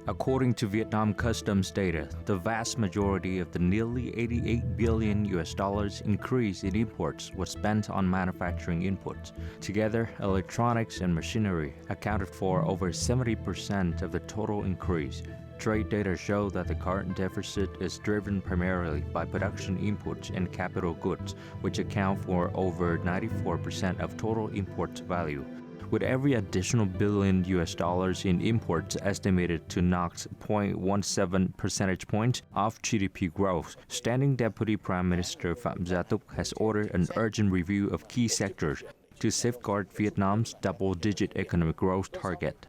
According to Vietnam Customs data, the vast majority of the nearly 88 billion US dollars increase in imports was spent on manufacturing inputs. Together, electronics and machinery accounted for over 70% of the total increase. Trade data show that the current deficit is driven primarily by production inputs and capital goods, which account for over 94% of total imports value. With every additional billion US dollars in imports estimated to knock 0.17 percentage points off GDP growth, Standing Deputy Prime Minister Phạm Gia Túc has ordered an urgent review of key sectors to safeguard Vietnam's double-digit economic growth target.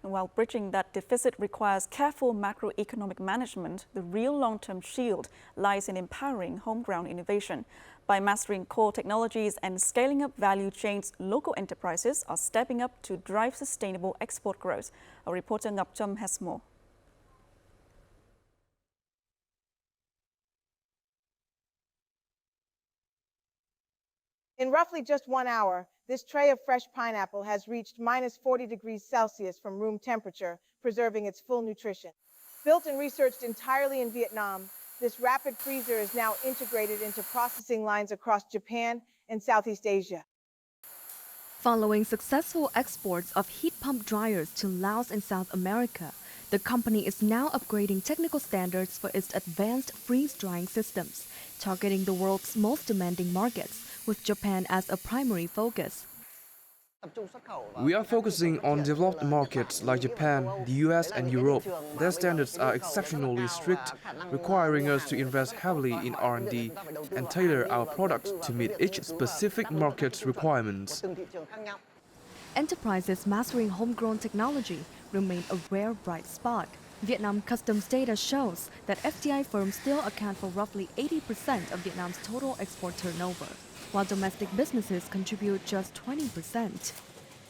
While bridging that deficit requires careful macroeconomic management, the real long-term shield lies in empowering homegrown innovation. By mastering core technologies and scaling up value chains, local enterprises are stepping up to drive sustainable export growth. Our reporter Ngọc Trâm has more. In roughly just 1 hour, this tray of fresh pineapple has reached minus 40 degrees Celsius from room temperature, preserving its full nutrition. Built and researched entirely in Vietnam, this rapid freezer is now integrated into processing lines across Japan and Southeast Asia. Following successful exports of heat pump dryers to Laos and South America, the company is now upgrading technical standards for its advanced freeze-drying systems, targeting the world's most demanding markets, with Japan as a primary focus. We are focusing on developed markets like Japan, the US and Europe. Their standards are exceptionally strict, requiring us to invest heavily in R&D and tailor our products to meet each specific market's requirements. Enterprises mastering homegrown technology remain a rare bright spot. Vietnam Customs data shows that FDI firms still account for roughly 80% of Vietnam's total export turnover, while domestic businesses contribute just 20%.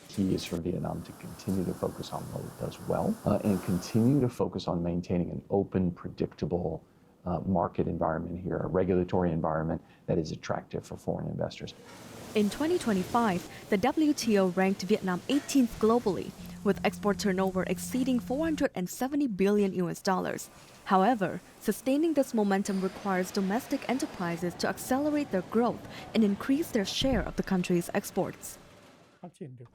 Key is for Vietnam to continue to focus on what it does well and continue to focus on maintaining an open, predictable market environment here, a regulatory environment that is attractive for foreign investors. In 2025, the WTO ranked Vietnam 18th globally, with export turnover exceeding 470 billion US dollars. However, sustaining this momentum requires domestic enterprises to accelerate their growth and increase their share of the country's exports.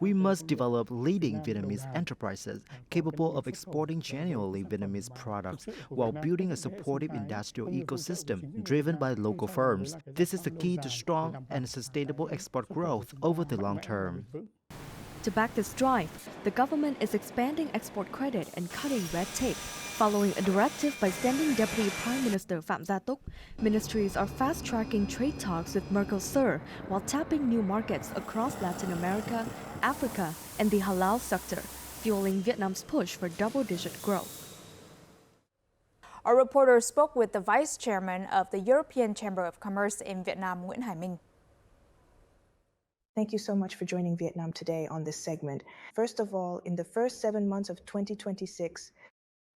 We must develop leading Vietnamese enterprises capable of exporting genuinely Vietnamese products while building a supportive industrial ecosystem driven by local firms. This is the key to strong and sustainable export growth over the long term. To back this drive, the government is expanding export credit and cutting red tape. Following a directive by Standing Deputy Prime Minister Phạm Gia Túc, ministries are fast-tracking trade talks with Mercosur while tapping new markets across Latin America, Africa, and the halal sector, fueling Vietnam's push for double-digit growth. Our reporter spoke with the Vice Chairman of the European Chamber of Commerce in Vietnam, Nguyễn Hải Minh. Thank you so much for joining Vietnam today on this segment. First of all, in the first 7 months of 2026,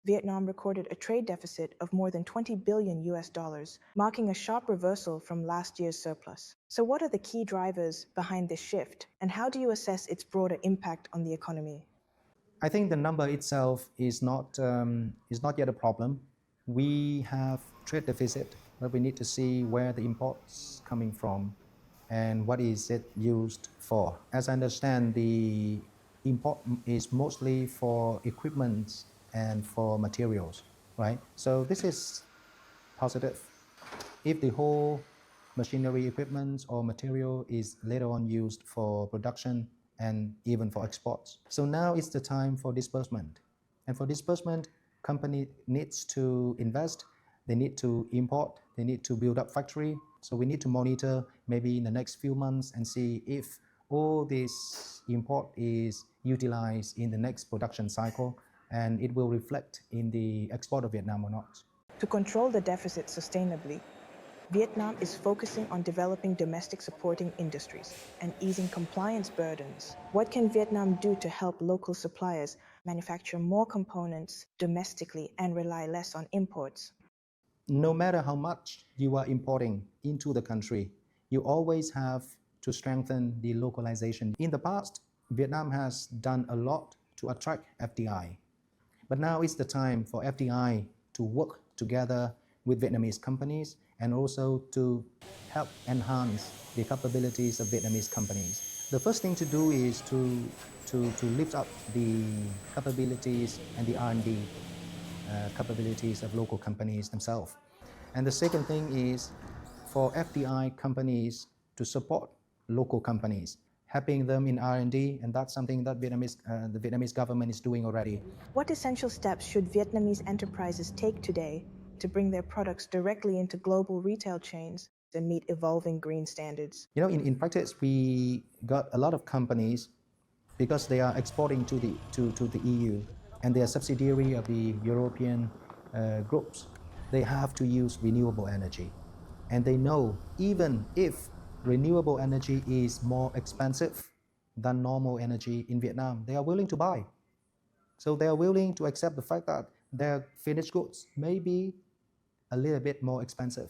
Vietnam recorded a trade deficit of more than 20 billion US dollars, marking a sharp reversal from last year's surplus. So what are the key drivers behind this shift, and how do you assess its broader impact on the economy? I think the number itself is not yet a problem. We have trade deficit, but we need to see where the imports coming from and what is it used for. As I understand, the import is mostly for equipment and for materials, right? So this is positive. If the whole machinery, equipment or material is later on used for production and even for exports. So now it's the time for disbursement. And for disbursement, company needs to invest, they need to import, they need to build up factory. So we need to monitor maybe in the next few months and see if all this import is utilized in the next production cycle and it will reflect in the export of Vietnam or not. To control the deficit sustainably, Vietnam is focusing on developing domestic supporting industries and easing compliance burdens. What can Vietnam do to help local suppliers manufacture more components domestically and rely less on imports? No matter how much you are importing into the country, you always have to strengthen the localization. In the past, Vietnam has done a lot to attract FDI. But now is the time for FDI to work together with Vietnamese companies and also to help enhance the capabilities of Vietnamese companies. The first thing to do is to lift up the capabilities and the R&D capabilities of local companies themselves. And the second thing is for FDI companies to support local companies, helping them in R&D, and that's something that the Vietnamese government is doing already. What essential steps should Vietnamese enterprises take today to bring their products directly into global retail chains and meet evolving green standards? You know, in practice, we got a lot of companies, because they are exporting to the EU and they are subsidiary of the European groups, they have to use renewable energy. And they know even if renewable energy is more expensive than normal energy in Vietnam, they are willing to buy. So they are willing to accept the fact that their finished goods may be a little bit more expensive.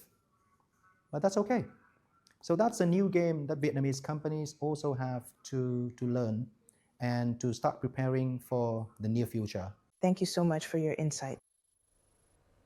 But that's okay. So that's a new game that Vietnamese companies also have to learn and to start preparing for the near future. Thank you so much for your insight.